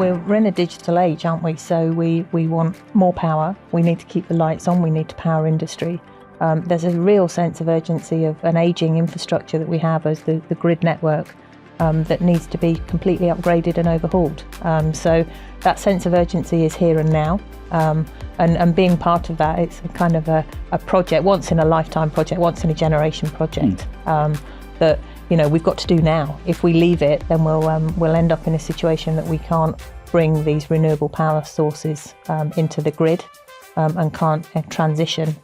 We're in a digital age, aren't we? So we want more power. We need to keep the lights on. We need to power industry. There's a real sense of urgency of an ageing infrastructure that we have as the grid network that needs to be completely upgraded and overhauled. So that sense of urgency is here and now. And being part of that, it's a kind of a project, once in a lifetime project, once in a generation project that we've got to do now. If we leave it, then we'll end up in a situation that we can't bring these renewable power sources into the grid and can't transition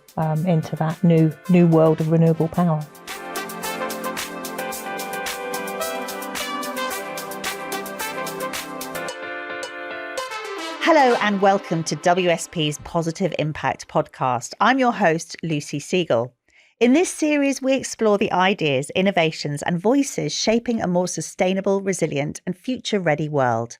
into that new world of renewable power. Hello and welcome to WSP's Positive Impact podcast. I'm your host, Lucy Siegle. In this series, we explore the ideas, innovations and voices shaping a more sustainable, resilient and future-ready world.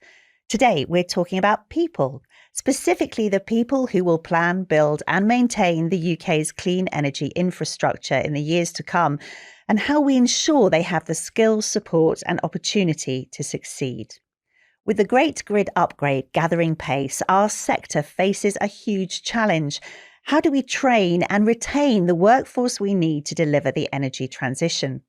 Today, we're talking about people, specifically the people who will plan, build and maintain the UK's clean energy infrastructure in the years to come, and how we ensure they have the skills, support and opportunity to succeed. With the Great Grid Upgrade gathering pace, our sector faces a huge challenge. How do we train and retain the workforce we need to deliver the energy transition?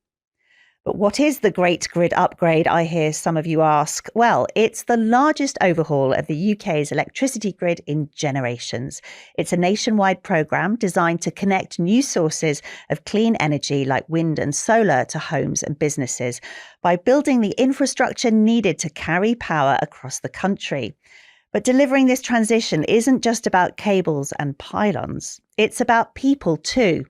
But what is the Great Grid Upgrade, I hear some of you ask? Well, it's the largest overhaul of the UK's electricity grid in generations. It's a nationwide programme designed to connect new sources of clean energy like wind and solar to homes and businesses by building the infrastructure needed to carry power across the country. But delivering this transition isn't just about cables and pylons. It's about people too.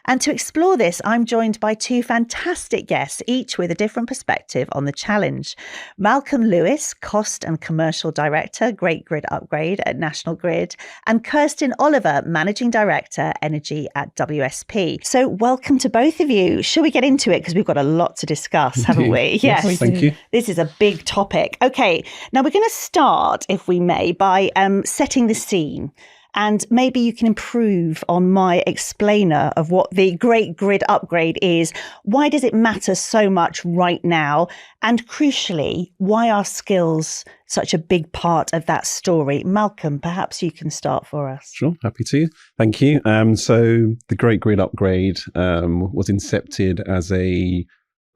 And to explore this, I'm joined by two fantastic guests, each with a different perspective on the challenge. Malcolm Lewis, Cost and Commercial Director, Great Grid Upgrade at National Grid, and Kirsten Oliver, Managing Director, Energy at WSP. So welcome to both of you. Shall we get into it? Because we've got a lot to discuss, haven't we? Yes, thank you. This is a big topic. Okay, now we're going to start, if we may, by setting the scene. And maybe you can improve on my explainer of what the Great Grid Upgrade is. Why does it matter so much right now? And crucially, why are skills such a big part of that story? Malcolm, perhaps you can start for us. Sure, happy to. Thank you. So the Great Grid Upgrade was incepted as a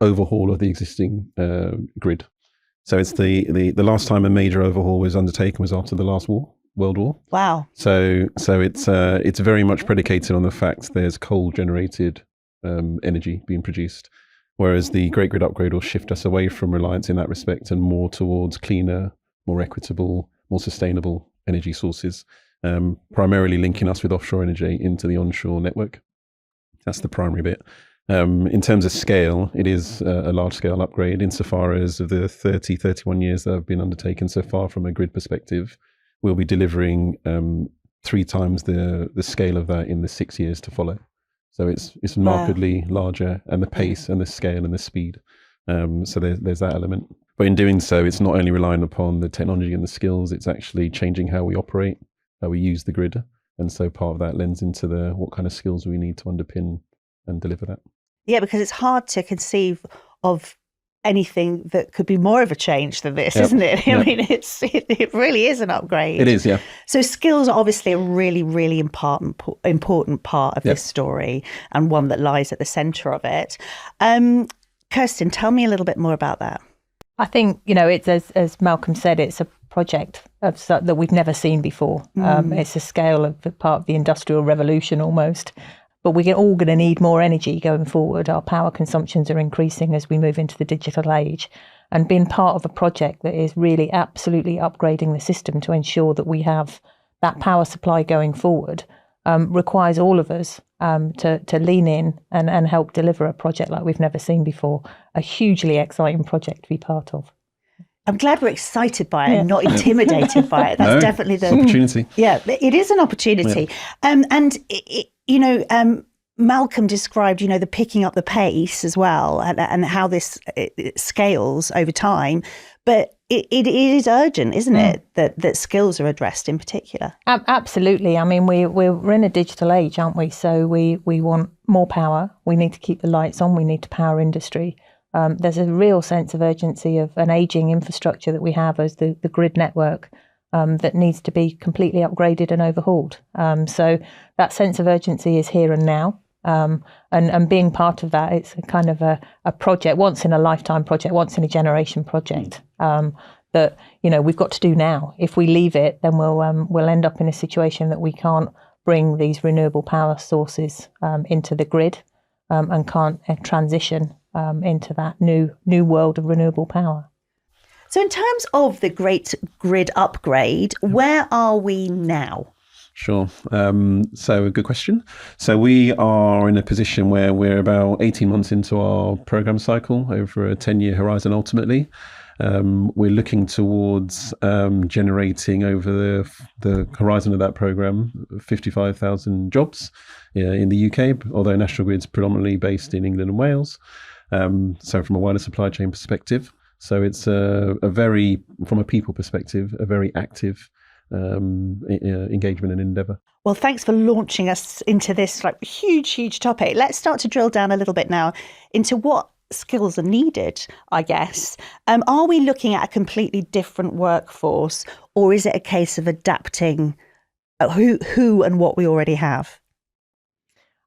overhaul of the existing grid. So it's the last time a major overhaul was undertaken was after the last World War. Wow. So it's very much predicated on the fact there's coal-generated energy being produced, whereas the Great Grid Upgrade will shift us away from reliance in that respect and more towards cleaner, more equitable, more sustainable energy sources, primarily linking us with offshore energy into the onshore network. That's the primary bit. In terms of scale, it is a large-scale upgrade insofar as of the 31 years that have been undertaken so far from a grid perspective. We'll be delivering 3 times the scale of that in the 6 years to follow. So it's markedly larger, and the pace and the scale and the speed. So there's that element. But in doing so, it's not only relying upon the technology and the skills, it's actually changing how we operate, how we use the grid. And so part of that lends into what kind of skills we need to underpin and deliver that. Yeah, because it's hard to conceive of anything that could be more of a change than this, isn't it? I mean, it really is an upgrade. It is, yeah. So skills are obviously a really, really important part of this story, and one that lies at the centre of it. Kirsten, tell me a little bit more about that. I think, it's as Malcolm said, it's a project that we've never seen before. It's a scale of part of the Industrial Revolution almost. But we're all going to need more energy going forward. Our power consumptions are increasing as we move into the digital age. And being part of a project that is really absolutely upgrading the system to ensure that we have that power supply going forward requires all of us to lean in and help deliver a project like we've never seen before. A hugely exciting project to be part of. I'm glad we're excited by it and not intimidated by it. That's definitely the opportunity. Yeah, it is an opportunity. Yeah. Malcolm described, the picking up the pace as well, and how this it scales over time. But it is urgent, isn't it, that skills are addressed in particular? Absolutely. I mean, we're in a digital age, aren't we? So we want more power. We need to keep the lights on. We need to power industry. there's a real sense of urgency of an ageing infrastructure that we have as the grid network that needs to be completely upgraded and overhauled. So that sense of urgency is here and now. And being part of that, it's a kind of a project, once in a lifetime project, once in a generation project that, we've got to do now. If we leave it, then we'll end up in a situation that we can't bring these renewable power sources into the grid and can't transition into that new world of renewable power. So in terms of the great grid upgrade, where are we now? Sure. So a good question. So we are in a position where we're about 18 months into our program cycle over a 10-year horizon ultimately. We're looking towards generating over the horizon of that program 55,000 jobs in the UK, although National Grid's predominantly based in England and Wales. So from a wider supply chain perspective. So it's a very, from a people perspective, a very active engagement and endeavour. Well, thanks for launching us into this huge topic. Let's start to drill down a little bit now into what skills are needed, I guess. Are we looking at a completely different workforce, or is it a case of adapting who and what we already have?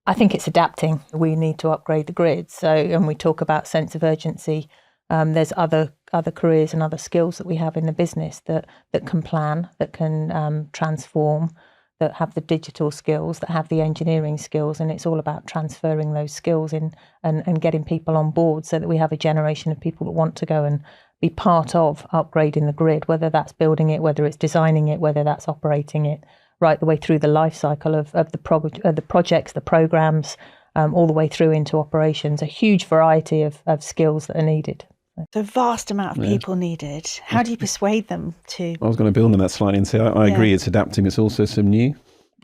I think it's adapting. We need to upgrade the grid. So, and we talk about sense of urgency. There's other careers and other skills that we have in the business that can plan, that can transform, that have the digital skills, that have the engineering skills, and it's all about transferring those skills in and getting people on board so that we have a generation of people that want to go and be part of upgrading the grid, whether that's building it, whether it's designing it, whether that's operating it, right the way through the life cycle of the projects, the programs, all the way through into operations. A huge variety of skills that are needed. So vast amount of people needed. How do you persuade them to? I was going to build on that slightly and say I agree it's adapting. It's also some new.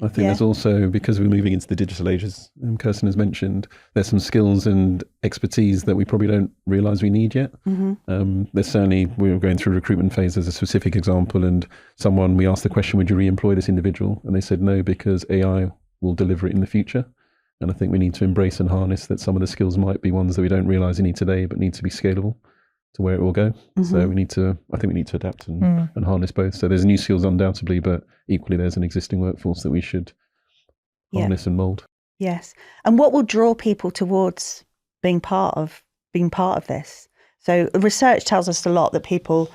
I think there's also, because we're moving into the digital age, as Kirsten has mentioned, there's some skills and expertise that we probably don't realise we need yet. Mm-hmm. There's certainly, we were going through recruitment phase as a specific example, and we asked the question, would you re-employ this individual? And they said no, because AI will deliver it in the future. And I think we need to embrace and harness that some of the skills might be ones that we don't realise we need today, but need to be scalable to where it will go. Mm-hmm. So I think we need to adapt and harness both. So there's new skills undoubtedly, but equally there's an existing workforce that we should harness and mould. Yes. And what will draw people towards being part of this? So research tells us a lot that people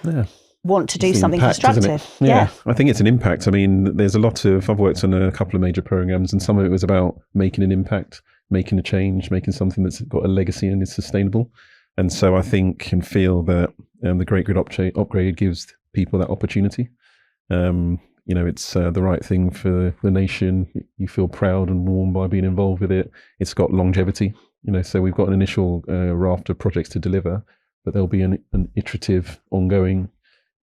want to do something impact, constructive. Yeah, I think it's an impact. I mean, there's I've worked on a couple of major programs, and some of it was about making an impact, making a change, making something that's got a legacy and is sustainable. And so I think and feel that the Great Grid Upgrade gives people that opportunity. It's the right thing for the nation. You feel proud and warm by being involved with it. It's got longevity. So we've got an initial raft of projects to deliver, but there'll be an iterative, ongoing.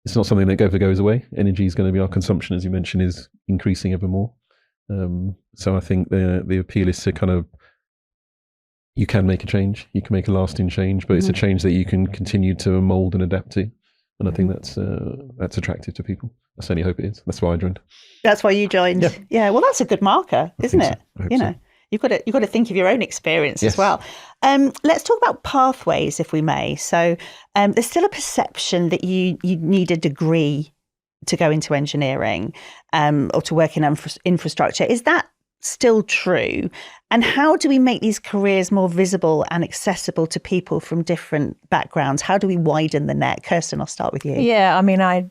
It's not something that goes away. Energy is going to be, our consumption, as you mentioned, is increasing ever more. So I think the appeal is to kind of, you can make a change, you can make a lasting change, but it's a change that you can continue to mould and adapt to. And I think that's attractive to people. I certainly hope it is. That's why I joined. That's why you joined. Yeah. Well, that's a good marker, isn't it? So. You've got to think of your own experience as well. Let's talk about pathways, if we may. So there's still a perception that you need a degree to go into engineering or to work in infrastructure. Is that still true? And how do we make these careers more visible and accessible to people from different backgrounds? How do we widen the net? Kirsten, I'll start with you. Yeah, I mean, I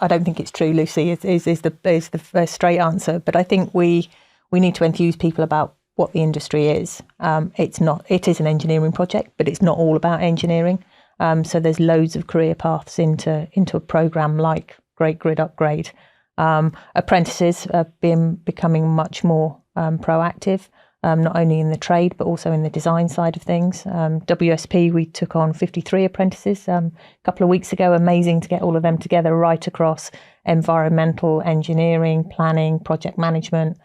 don't think it's true, Lucy, is the straight answer. But I think we need to enthuse people about what the industry is. It is an engineering project, but it's not all about engineering. So there's loads of career paths into a programme like Great Grid Upgrade. Apprentices are becoming much more proactive, not only in the trade, but also in the design side of things. WSP, we took on 53 apprentices a couple of weeks ago. Amazing to get all of them together right across environmental engineering, planning, project management,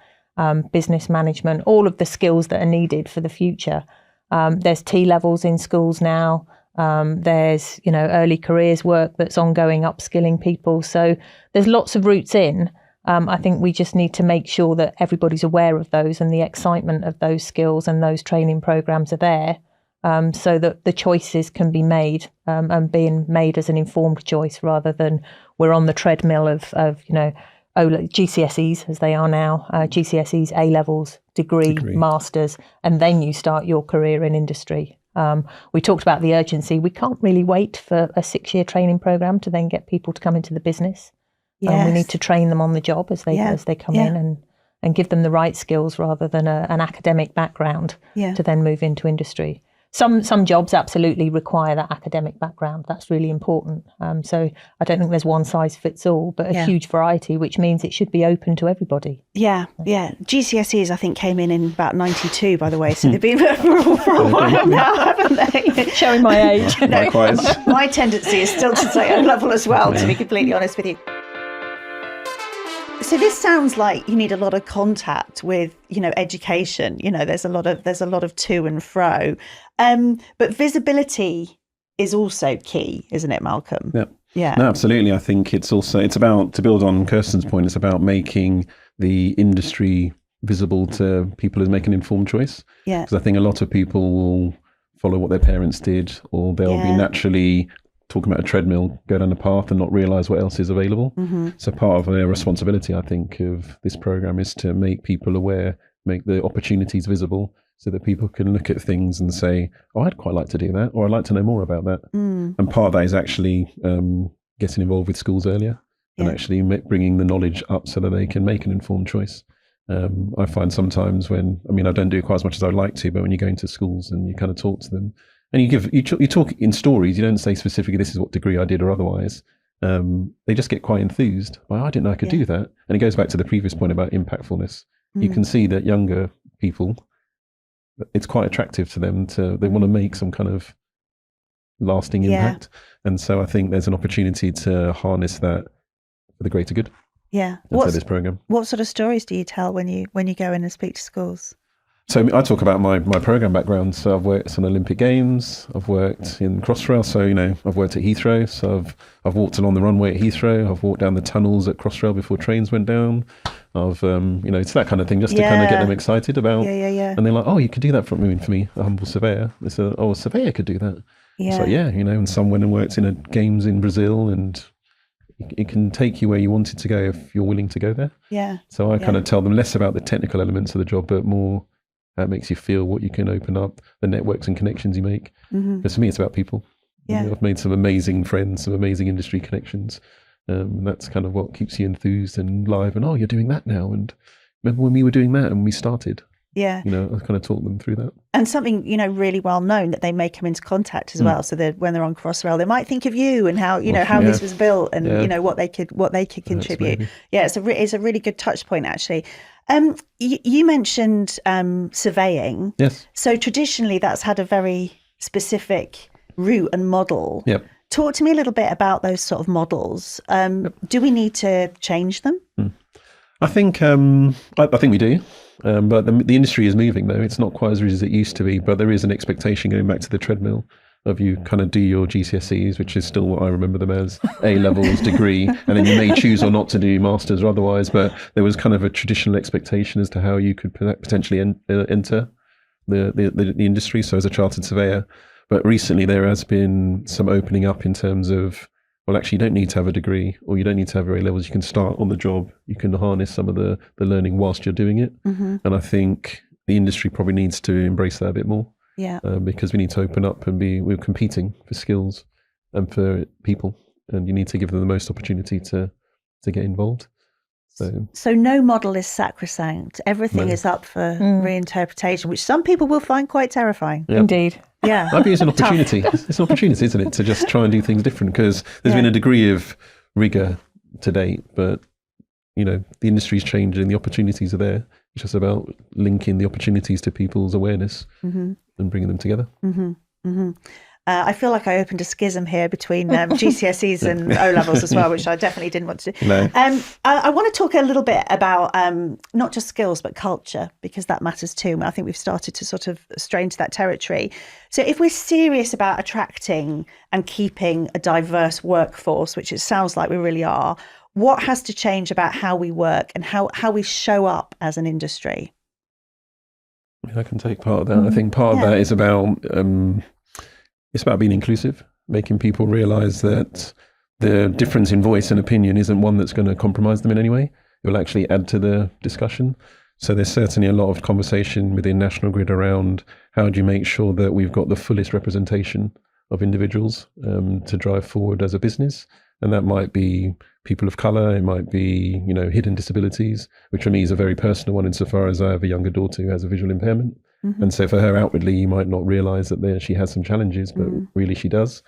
business management, all of the skills that are needed for the future. There's T-levels in schools now. There's, early careers work that's ongoing, upskilling people. So there's lots of routes in. I think we just need to make sure that everybody's aware of those and the excitement of those skills and those training programs are there. so that the choices can be made and being made as an informed choice rather than we're on the treadmill of GCSEs as they are now, GCSEs, A-levels, degree, masters, and then you start your career in industry. We talked about the urgency. We can't really wait for a 6-year training program to then get people to come into the business. We need to train them on the job as they come in and give them the right skills rather than an academic background to then move into industry. Some jobs absolutely require that academic background. That's really important. So I don't think there's one size fits all, but a huge variety, which means it should be open to everybody. Yeah. GCSEs, I think, came in about 92, by the way. So they've been for a while now, haven't they? Showing my age. Likewise. My tendency is still to say O-level as well, to be completely honest with you. So this sounds like you need a lot of contact with, education. There's a lot of to and fro. But visibility is also key, isn't it, Malcolm? Yeah. No, absolutely. I think it's about, to build on Kirsten's point, it's about making the industry visible to people who make an informed choice. Yeah. Because I think a lot of people will follow what their parents did, or they'll be naturally talking about a treadmill, go down the path and not realise what else is available. Mm-hmm. So part of their responsibility, I think, of this programme is to make people aware, make the opportunities visible so that people can look at things and say, oh, I'd quite like to do that, or I'd like to know more about that. And part of that is actually getting involved with schools earlier and actually bringing the knowledge up so that they can make an informed choice. I find sometimes I don't do quite as much as I'd like to, but when you go into schools and you kind of talk to them, and you talk in stories, you don't say specifically this is what degree I did or otherwise. They just get quite enthused. I didn't know I could do that. And it goes back to the previous point about impactfulness. You can see that younger people, it's quite attractive to them they want to make some kind of lasting impact. And so I think there's an opportunity to harness that for the greater good. Yeah. This program. What sort of stories do you tell when you go in and speak to schools? So I talk about my program background. So I've worked on Olympic Games. I've worked in Crossrail. So I've worked at Heathrow. So I've walked along the runway at Heathrow. I've walked down the tunnels at Crossrail before trains went down. It's that kind of thing, just to kind of get them excited about. Yeah. And they're like, oh, you could do that for me, a humble surveyor. They said, oh, a surveyor could do that. Yeah. So and some went and worked in games in Brazil, and it can take you where you want it to go if you're willing to go there. Yeah. So I kind of tell them less about the technical elements of the job, but more how it makes you feel, what you can open up, the networks and connections you make. Mm-hmm. Because for me, it's about people. Yeah. I've made some amazing friends, some amazing industry connections. And that's kind of what keeps you enthused and live. And, oh, you're doing that now. And remember when we were doing that and we started? Yeah. I kind of talk them through that. And something, really well known that they may come into contact as well. So that when they're on Crossrail, they might think of you and how, how this was built and, what they could contribute. Yeah, it's a really good touch point, actually. You mentioned surveying. Yes. So traditionally that's had a very specific route and model. Yep. Talk to me a little bit about those sort of models. Do we need to change them? I think we do. But the industry is moving, though. It's not quite as rigid as it used to be, but there is an expectation going back to the treadmill of you kind of do your GCSEs, which is still what I remember them as, A-levels, degree, and then you may choose or not to do masters or otherwise, but there was kind of a traditional expectation as to how you could potentially enter the industry, so as a chartered surveyor. But recently there has been some opening up in terms of, well, actually you don't need to have a degree or you don't need to have A-levels. You can start on the job. You can harness some of the learning whilst you're doing it. Mm-hmm. And I think the industry probably needs to embrace that a bit more. Yeah. Because we need to open up and we're competing for skills and for people, and you need to give them the most opportunity to get involved. So no model is sacrosanct. Everything is up for reinterpretation, which some people will find quite terrifying. Yep. Indeed. Yeah. Maybe it's an opportunity. It's an opportunity, isn't it, to just try and do things different, because there's been a degree of rigour to date, but the industry's changing, the opportunities are there. It's just about linking the opportunities to people's awareness and bringing them together. Mm-hmm. Mm-hmm. I feel like I opened a schism here between GCSEs and O-levels as well, which I definitely didn't want to do. No. I want to talk a little bit about not just skills, but culture, because that matters too. I think we've started to sort of stray into that territory. So if we're serious about attracting and keeping a diverse workforce, which it sounds like we really are, what has to change about how we work and how we show up as an industry? I can take part of that. I think part of that is about it's about being inclusive, making people realise that the difference in voice and opinion isn't one that's going to compromise them in any way. It will actually add to the discussion. So there's certainly a lot of conversation within National Grid around how do you make sure that we've got the fullest representation of individuals to drive forward as a business. And that might be people of colour, it might be, hidden disabilities, which for me is a very personal one insofar as I have a younger daughter who has a visual impairment. And so for her outwardly, you might not realise that she has some challenges, but really she does.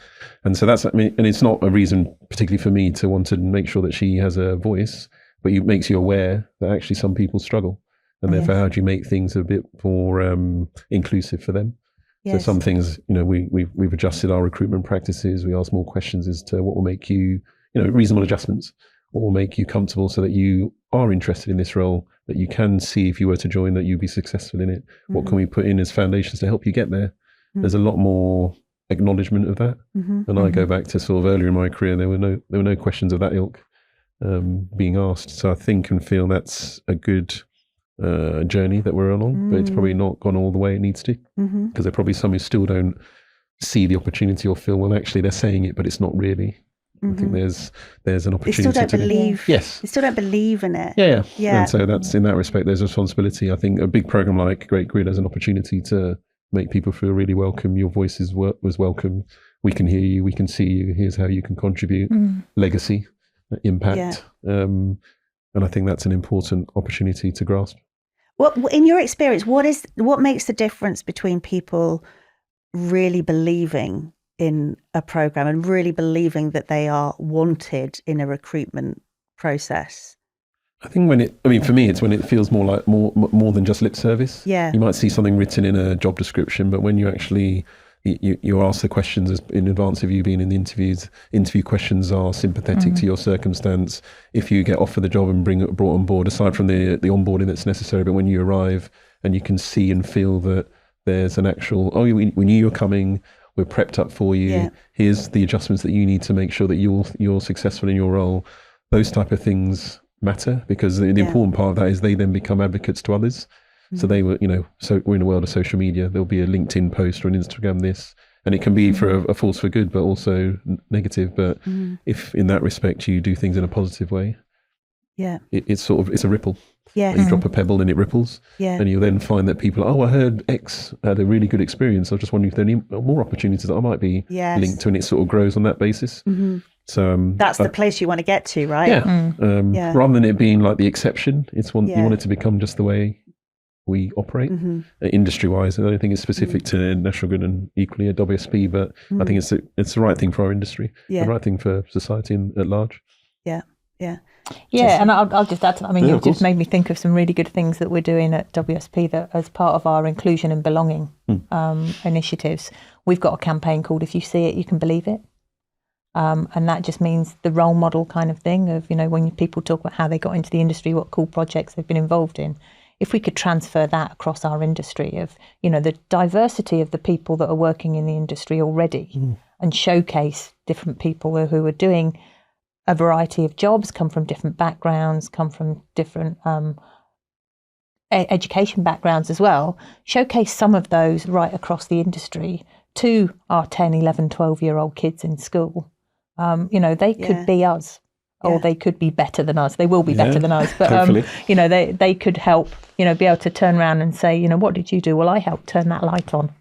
And so and it's not a reason particularly for me to want to make sure that she has a voice, but it makes you aware that actually some people struggle. And therefore, how do you make things a bit more inclusive for them? Yes. So some things, we've adjusted our recruitment practices. We ask more questions as to what will make you, reasonable adjustments, what will make you comfortable so that you are interested in this role, that you can see if you were to join that you'll be successful in it. What can we put in as foundations to help you get there? There's a lot more acknowledgement of that. And I go back to sort of earlier in my career, there were no questions of that ilk being asked. So I think and feel that's a good journey that we're on, but it's probably not gone all the way it needs to, because there are probably some who still don't see the opportunity or feel, well, actually they're saying it, but it's not really. I think there's an opportunity. They still don't believe. Yes. They still don't believe in it. Yeah. And so that's, in that respect, there's a responsibility. I think a big program like Great Grid has an opportunity to make people feel really welcome. Your voice was welcome. We can hear you. We can see you. Here's how you can contribute. Legacy, impact. And I think that's an important opportunity to grasp. What, in your experience, what makes the difference between people really believing in a program and really believing that they are wanted in a recruitment process? I think for me, it's when it feels more than just lip service. Yeah. You might see something written in a job description, but when you actually you ask the questions in advance of you being in the interviews. Interview questions are sympathetic to your circumstance. If you get offered the job and brought on board, aside from the onboarding that's necessary, but when you arrive and you can see and feel that there's an actual, we knew you were coming, we're prepped up for you. Yeah. Here's the adjustments that you need to make sure that you're successful in your role. Those type of things matter, because the important part of that is they then become advocates to others. So they were, so we're in a world of social media. There'll be a LinkedIn post or an Instagram this, and it can be for a force for good, but also negative. But if in that respect you do things in a positive way, it's a ripple. Yeah, you drop a pebble and it ripples. Yeah, and you'll then find that people, I heard X had a really good experience. I was just wondering if there are any more opportunities that I might be linked to, and it sort of grows on that basis. So that's the place you want to get to, right? Yeah. Rather than it being like the exception, you want it to become just the way we operate industry-wise. I don't think it's specific to National Grid and equally at WSP, but I think it's the right thing for our industry, the right thing for society at large. And I'll just add to that. You've just made me think of some really good things that we're doing at WSP that as part of our inclusion and belonging initiatives. We've got a campaign called If You See It, You Can Believe It. And that just means the role model kind of thing of, when people talk about how they got into the industry, what cool projects they've been involved in. If we could transfer that across our industry of, the diversity of the people that are working in the industry already and showcase different people who are doing a variety of jobs, come from different backgrounds, come from different education backgrounds as well, showcase some of those right across the industry to our 10, 11, 12-year-old kids in school. They could be us. Or they could be better than us. They will be better than us. But, they could help, be able to turn around and say, what did you do? Well, I helped turn that light on.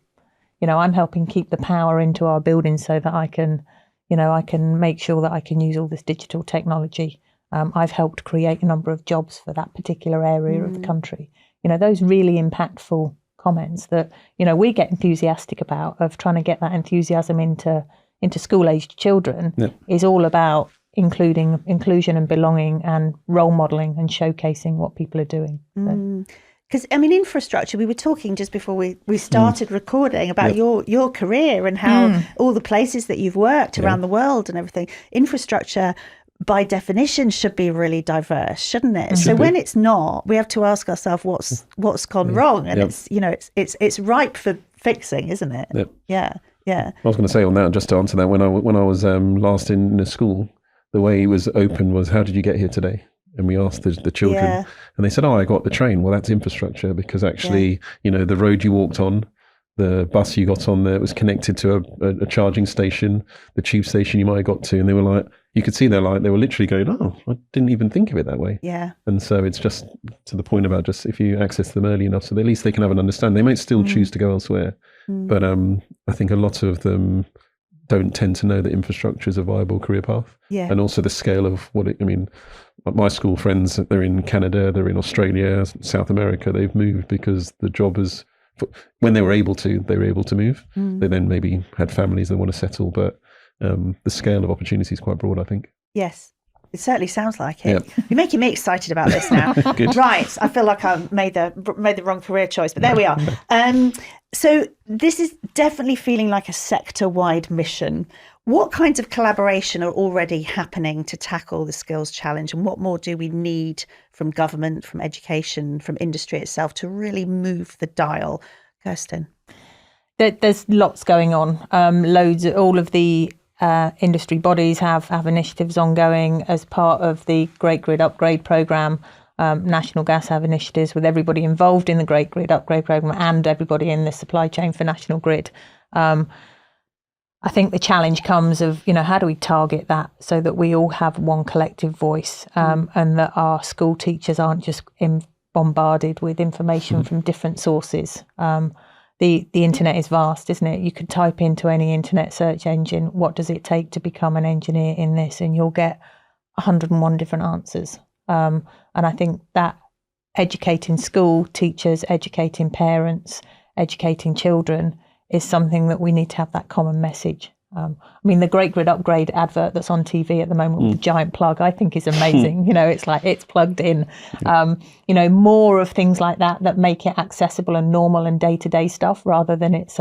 I'm helping keep the power into our building so that I can make sure that I can use all this digital technology. I've helped create a number of jobs for that particular area of the country. Those really impactful comments that, we get enthusiastic about, of trying to get that enthusiasm into school-aged children is all about inclusion and belonging and role modelling and showcasing what people are doing. Because, infrastructure, we were talking just before we started recording about your career and how all the places that you've worked around the world and everything. Infrastructure, by definition, should be really diverse, shouldn't it? So when it's not, we have to ask ourselves what's gone wrong. And it's ripe for fixing, isn't it? Yeah. I was going to say on that, just to answer that, when I was last in a school, the way it was open was, how did you get here today? And we asked the children, and they said, "Oh, I got the train." Well, that's infrastructure, because actually, the road you walked on, the bus you got on there was connected to a charging station, the tube station you might have got to, and they were like, you could see they were literally going, "Oh, I didn't even think of it that way." Yeah. And so it's just to the point about just if you access them early enough, so at least they can have an understanding. They might still choose to go elsewhere, but I think a lot of them don't tend to know that infrastructure is a viable career path. Yeah. And also the scale of my school friends, they're in Canada, they're in Australia, South America. They've moved because the job is, when they were able to move. They then maybe had families they want to settle, but the scale of opportunity is quite broad, I think. Yes. It certainly sounds like it. Yep. You're making me excited about this now. Right. I feel like I've made the wrong career choice, but there we are. So this is definitely feeling like a sector-wide mission. What kinds of collaboration are already happening to tackle the skills challenge, and what more do we need from government, from education, from industry itself to really move the dial? Kirsten? There's lots going on. All of the industry bodies have initiatives ongoing as part of the Great Grid Upgrade programme. National Gas have initiatives with everybody involved in the Great Grid Upgrade programme and everybody in the supply chain for National Grid. I think the challenge comes of, how do we target that so that we all have one collective voice, and that our school teachers aren't just bombarded with information from different sources. The internet is vast, isn't it? You could type into any internet search engine, what does it take to become an engineer in this? And you'll get 101 different answers. And I think that educating school teachers, educating parents, educating children is something that we need to have that common message. The Great Grid Upgrade advert that's on TV at the moment with the giant plug, I think is amazing. It's like it's plugged in. More of things like that make it accessible and normal and day-to-day stuff, rather than it's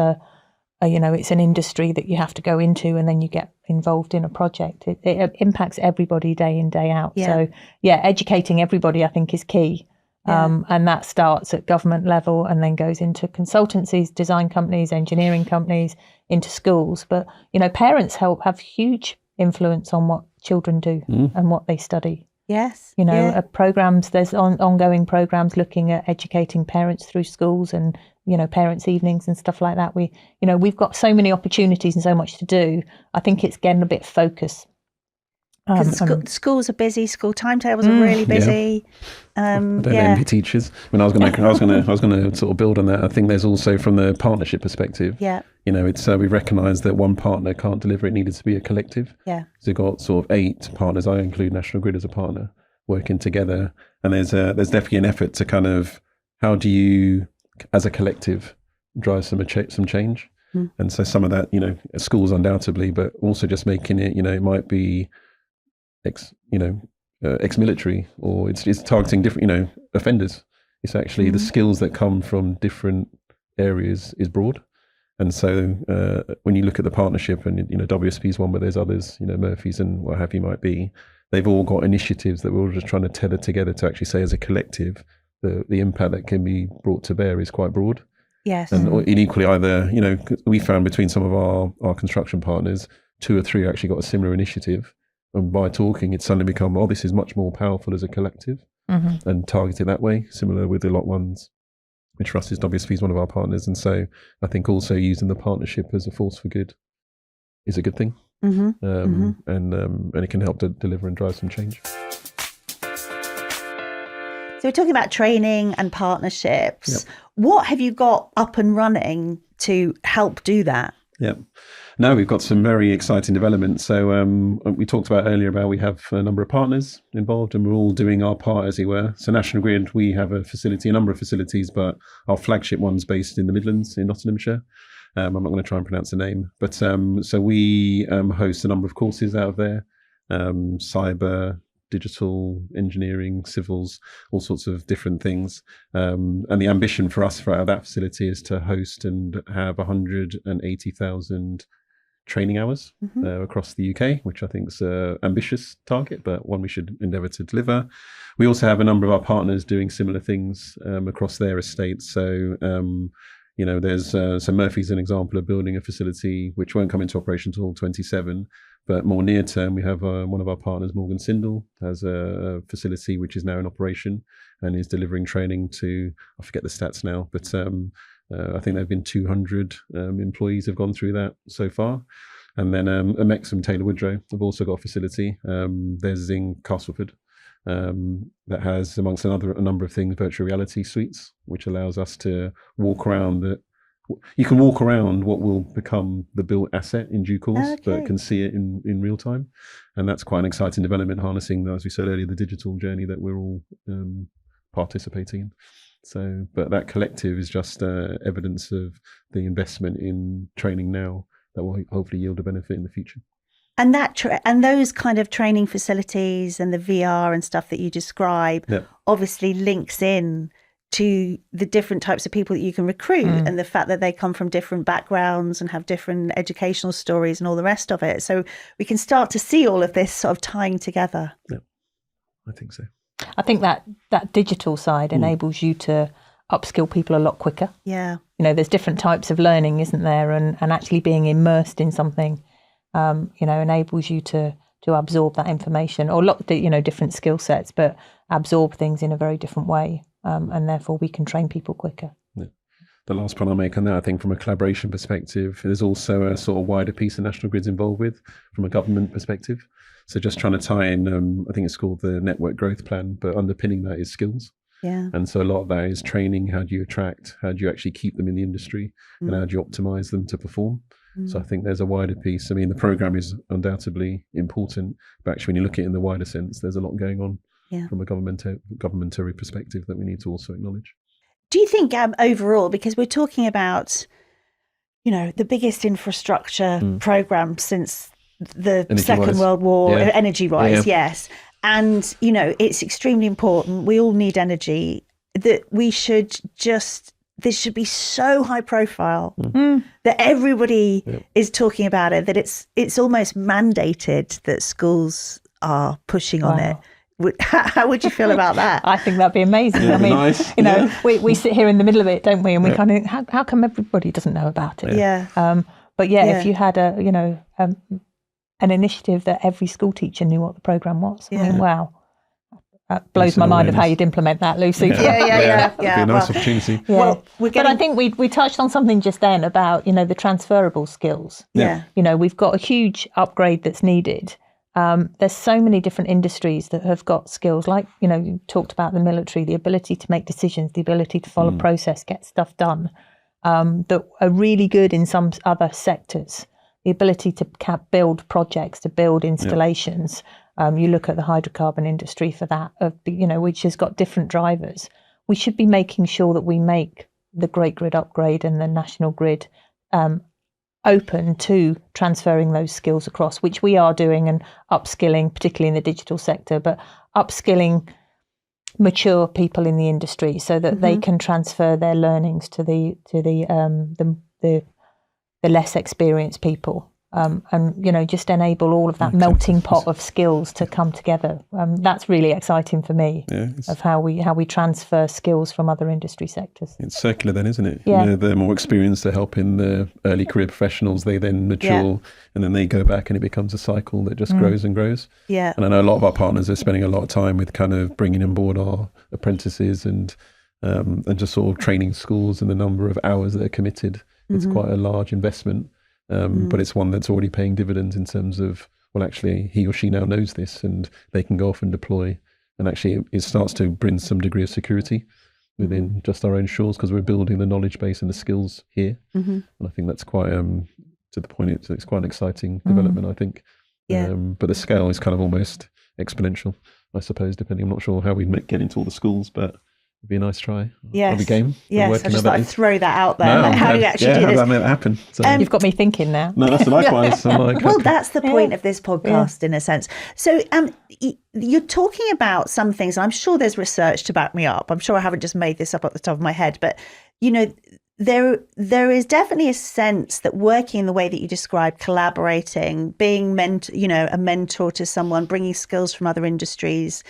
it's an industry that you have to go into and then you get involved in a project. It impacts everybody day in, day out. Yeah. So educating everybody, I think, is key. And that starts at government level and then goes into consultancies, design companies, engineering companies, into schools. But, parents have huge influence on what children do and what they study. Yes. Programs, there's ongoing programs looking at educating parents through schools and, parents' evenings and stuff like that. We've got so many opportunities and so much to do. I think it's getting a bit focused. Schools are busy. School timetables are really busy. I don't envy teachers. I was going to sort of build on that. I think there's also, from the partnership perspective. Yeah. It's we recognise that one partner can't deliver. It needed to be a collective. Yeah. So you've got sort of 8 partners. I include National Grid as a partner, working together. And there's definitely an effort to kind of, how do you, as a collective, drive some change? And so some of that, schools undoubtedly, but also just making it, it might be ex-military, or it's targeting different, offenders. It's actually the skills that come from different areas is broad. And so when you look at the partnership, and WSP is one, but there's others, Murphy's and what have you might be, they've all got initiatives that we're all just trying to tether together to actually say, as a collective, the impact that can be brought to bear is quite broad. Yes. And equally, either, we found between some of our construction partners, 2 or 3 actually got a similar initiative. And by talking, it's suddenly become, this is much more powerful as a collective, and targeted that way, similar with the lot ones, which for us is WSP is one of our partners. And so I think also using the partnership as a force for good is a good thing. And it can help to deliver and drive some change. So we're talking about training and partnerships. Yep. What have you got up and running to help do that? Yeah. No, we've got some very exciting developments. So we talked about earlier about we have a number of partners involved, and we're all doing our part, as it were. So National Grid, we have a number of facilities, but our flagship one's based in the Midlands in Nottinghamshire. I'm not going to try and pronounce the name, but so we host a number of courses out of there, cyber, digital, engineering, civils, all sorts of different things. And the ambition for us for that facility is to host and have 180,000 training hours across the UK, which I think is an ambitious target, but one we should endeavour to deliver. We also have a number of our partners doing similar things across their estates. So, there's so Murphy's an example of building a facility which won't come into operation until 27. But more near term, we have one of our partners, Morgan Sindall, has a facility which is now in operation and is delivering training to, I forget the stats now, but I think there have been 200 employees have gone through that so far. And then Amex and Taylor Woodrow have also got a facility. There's in Castleford that has, amongst a number of things, virtual reality suites, which allows us to walk around you can walk around what will become the built asset in due course, but can see it in real time. And that's quite an exciting development, harnessing, as we said earlier, the digital journey that we're all participating in. So, but that collective is just evidence of the investment in training now that will hopefully yield a benefit in the future. And and those kind of training facilities and the VR and stuff that you describe obviously links in to the different types of people that you can recruit and the fact that they come from different backgrounds and have different educational stories and all the rest of it. So we can start to see all of this sort of tying together. Yeah, I think so. I think that digital side enables you to upskill people a lot quicker. Yeah. There's different types of learning, isn't there? And actually being immersed in something, enables you to absorb that information or different skill sets, but absorb things in a very different way. And therefore we can train people quicker. Yeah. The last point I'll make on that, I think from a collaboration perspective, there's also a sort of wider piece that National Grid's involved with from a government perspective. So just trying to tie in, I think it's called the Network Growth Plan, but underpinning that is skills. Yeah. And so a lot of that is training. How do you attract? How do you actually keep them in the industry? And how do you optimize them to perform? So I think there's a wider piece. I mean, the program is undoubtedly important, but actually when you look at it in the wider sense, there's a lot going on from a governmentary perspective that we need to also acknowledge. Do you think overall, because we're talking about, the biggest infrastructure program since the Second World War, energy-wise, yes. And, it's extremely important. We all need energy, that we should this should be so high profile that everybody is talking about it, that it's almost mandated that schools are pushing on it. How would you feel about that? I think that'd be amazing. I mean, nice. we sit here in the middle of it, don't we? And we kind of, how come everybody doesn't know about it? Yeah. But if you had an initiative that every school teacher knew what the program was. I mean, wow. That blows my mind of how you'd implement that, Lucy. Yeah. It'd be a nice opportunity. Yeah. Well, but I think we touched on something just then about, the transferable skills. Yeah. We've got a huge upgrade that's needed. There's so many different industries that have got skills like, you talked about the military, the ability to make decisions, the ability to follow process, get stuff done, that are really good in some other sectors. The ability to build projects, to build installations. You look at the hydrocarbon industry for that, which has got different drivers. We should be making sure that we make the Great Grid Upgrade and the National Grid open to transferring those skills across, which we are doing, and upskilling, particularly in the digital sector, but upskilling mature people in the industry so that they can transfer their learnings to the less experienced people, and just enable all of that melting pot of skills to come together. That's really exciting for me, of how we transfer skills from other industry sectors. It's circular then, isn't it? Yeah. The more experience they're helping the early career professionals, they then mature and then they go back, and it becomes a cycle that just grows and grows. Yeah. And I know a lot of our partners are spending a lot of time with kind of bringing on board our apprentices and just sort of training schools, and the number of hours that are committed. It's quite a large investment, but it's one that's already paying dividends in terms of, well, actually, he or she now knows this, and they can go off and deploy. And actually, it starts to bring some degree of security within just our own shores, because we're building the knowledge base and the skills here. And I think that's quite, to the point, it's quite an exciting development, I think. But the scale is kind of almost exponential, I suppose, depending. I'm not sure how we get into all the schools, but it'd be a nice try. Yes. Every game. Yes. I just thought I'd throw that out there. No, how do you actually do this? How does that happen? So, You've got me thinking now. no, that's likewise. I'm like, Well, okay. that's the point of this podcast, in a sense. So you're talking about some things, and I'm sure there's research to back me up. I'm sure I haven't just made this up at the top of my head, but, there is definitely a sense that working in the way that you described, collaborating, being a mentor to someone, bringing skills from other industries,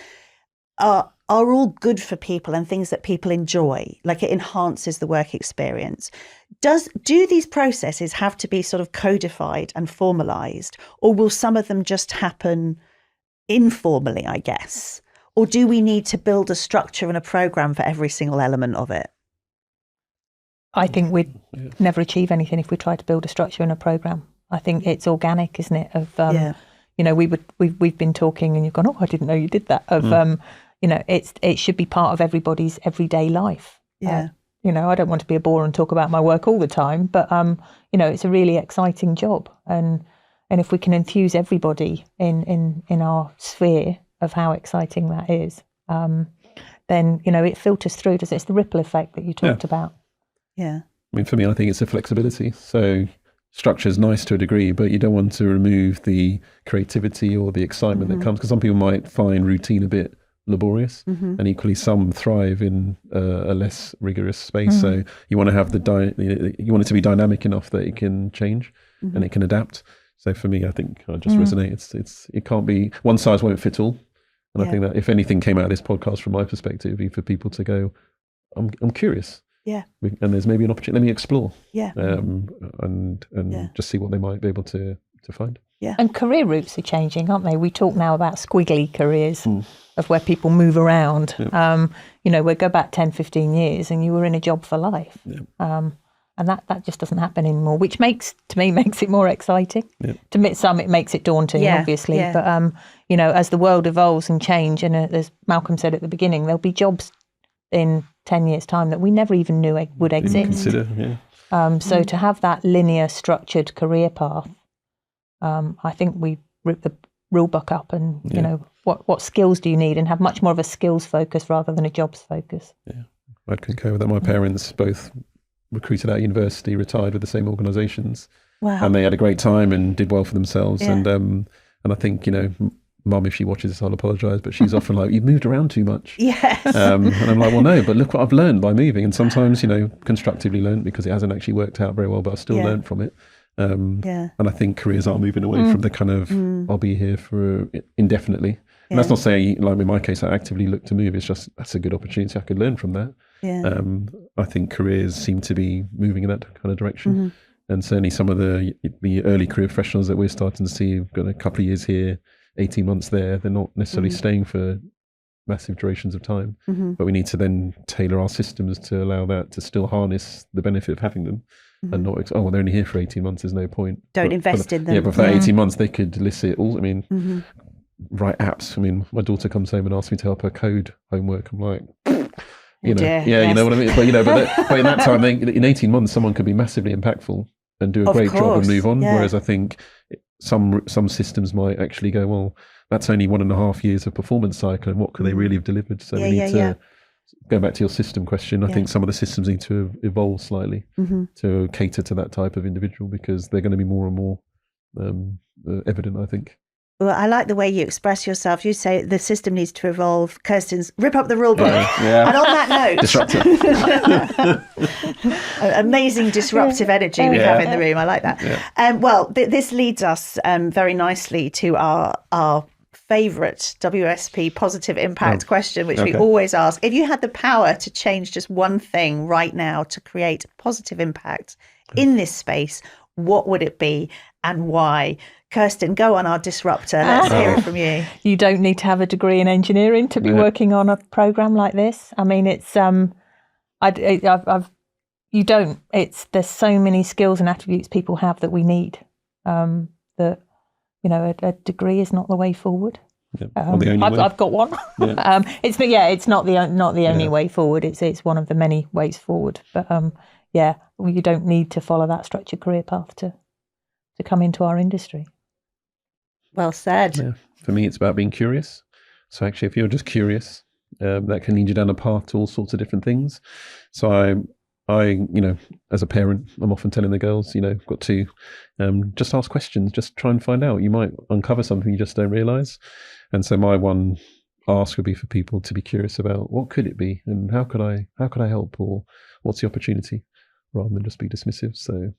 are all good for people and things that people enjoy, like it enhances the work experience. Do these processes have to be sort of codified and formalized, or will some of them just happen informally, I guess? Or do we need to build a structure and a program for every single element of it? I think we'd never achieve anything if we try to build a structure and a program. I think it's organic, isn't it? We've been talking and you've gone, oh, I didn't know you did that. It should be part of everybody's everyday life. Yeah. I don't want to be a bore and talk about my work all the time, but it's a really exciting job. And if we can enthuse everybody in our sphere of how exciting that is, then it filters through. It's the ripple effect that you talked about. Yeah. I mean, for me, I think it's the flexibility. So structure is nice to a degree, but you don't want to remove the creativity or the excitement that comes, because some people might find routine a bit laborious, and equally some thrive in a less rigorous space. So you want to have you want it to be dynamic enough that it can change and it can adapt. So for me, I think I just resonate. It can't be one size won't fit all. And I think that if anything came out of this podcast from my perspective, it'd be for people to go, I'm curious. Yeah. And there's maybe an opportunity. Let me explore. Yeah. And just see what they might be able to find. Yeah. And career routes are changing, aren't they? We talk now about squiggly careers of where people move around. Yeah. We go back 10, 15 years and you were in a job for life. Yeah. And that just doesn't happen anymore, which makes it more exciting. Yeah. To some, it makes it daunting, obviously. Yeah. But, as the world evolves and change, and as Malcolm said at the beginning, there'll be jobs in 10 years' time that we never even knew would exist. Consider, yeah. So to have that linear, structured career path, I think we rip the rule book up and, what skills do you need, and have much more of a skills focus rather than a jobs focus. Yeah, I'd concur with that. My parents both recruited out of university, retired with the same organisations. Wow. And they had a great time and did well for themselves. Yeah. And I think, Mum, if she watches this, I'll apologise, but she's often like, you've moved around too much. Yes. And I'm like, well, no, but look what I've learned by moving. And sometimes, constructively learned because it hasn't actually worked out very well, but I've still learned from it. And I think careers are moving away from the kind of, I'll be here for indefinitely. And that's not saying, like in my case, I actively look to move. It's just, that's a good opportunity. I could learn from that. Yeah. I think careers seem to be moving in that kind of direction. And certainly some of the early career professionals that we're starting to see have got a couple of years here, 18 months there. They're not necessarily staying for massive durations of time, but we need to then tailor our systems to allow that to still harness the benefit of having them and not, they're only here for 18 months. There's no point. Don't invest in them. Yeah, but for that 18 months, they could elicit all, write apps. My daughter comes home and asks me to help her code homework. I'm like, you know what I mean? But in that time, in 18 months, someone could be massively impactful and do a great job and move on. Yeah. Whereas I think some systems might actually go, well, that's only 1.5 years of performance cycle, and what could they really have delivered? So we need to go back to your system question. I think some of the systems need to evolve slightly to cater to that type of individual, because they're going to be more and more evident, I think. Well, I like the way you express yourself. You say the system needs to evolve. Kirsten's rip up the rule book. And on that note, disruptive. Amazing disruptive energy we have in the room. I like that. Yeah. This leads us very nicely to our favourite WSP positive impact question, which we always ask. If you had the power to change just one thing right now to create positive impact in this space, what would it be and why? Kirsten, go on, our disruptor. Let's hear it from you. You don't need to have a degree in engineering to be working on a program like this. I mean, it's you don't. There's so many skills and attributes people have that we need. That a degree is not the way forward. Yeah. The only way. I've got one. Yeah. It's not the only way forward. It's one of the many ways forward. But you don't need to follow that structured career path to come into our industry. Well said. Yeah. For me, it's about being curious. So actually, if you're just curious, that can lead you down a path to all sorts of different things. So I as a parent, I'm often telling the girls, got to just ask questions, just try and find out. You might uncover something you just don't realise. And so my one ask would be for people to be curious about what could it be, and how could I help, or what's the opportunity, rather than just be dismissive. So.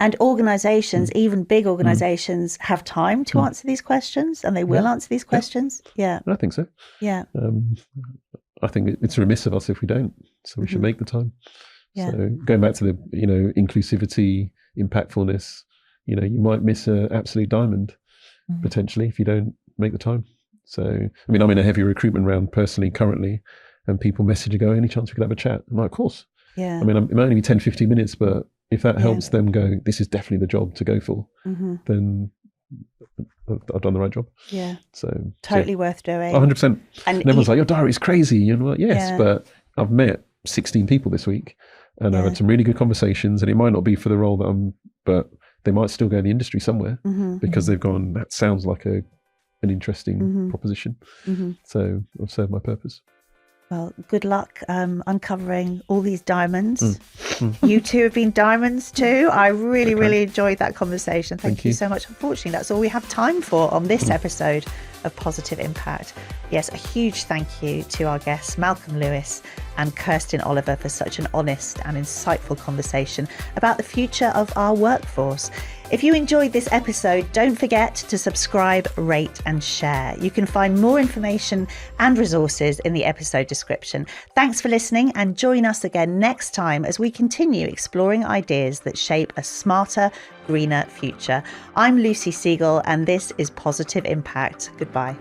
And organisations, even big organisations, have time to answer these questions, and they will answer these questions. Yeah. I think so. Yeah. I think it's remiss of us if we don't. So we should make the time. Yeah. So going back to the, inclusivity, impactfulness, you might miss an absolute diamond potentially if you don't make the time. So, I mean, I'm in a heavy recruitment round personally currently, and people message and go, any chance we could have a chat? I'm like, of course. Yeah. I mean, it might only be 10, 15 minutes, but if that helps them go, this is definitely the job to go for, then I've done the right job. Yeah. So totally worth doing. 100%. And everyone's like, your diary's crazy. And I'm like, yes, Yeah. but I've met 16 people this week, and I've had some really good conversations, and it might not be for the role that but they might still go in the industry somewhere because they've gone, that sounds like an interesting proposition. So I've served my purpose. Well, good luck uncovering all these diamonds. You two have been diamonds too. I really enjoyed that conversation. Thank you so much. Unfortunately, that's all we have time for on this episode of Positive Impact. Yes, a huge thank you to our guests, Malcolm Lewis and Kirsten Oliver, for such an honest and insightful conversation about the future of our workforce. If you enjoyed this episode, don't forget to subscribe, rate and share. You can find more information and resources in the episode description. Thanks for listening, and join us again next time as we continue exploring ideas that shape a smarter, greener future. I'm Lucy Siegle, and this is Positive Impact. Goodbye.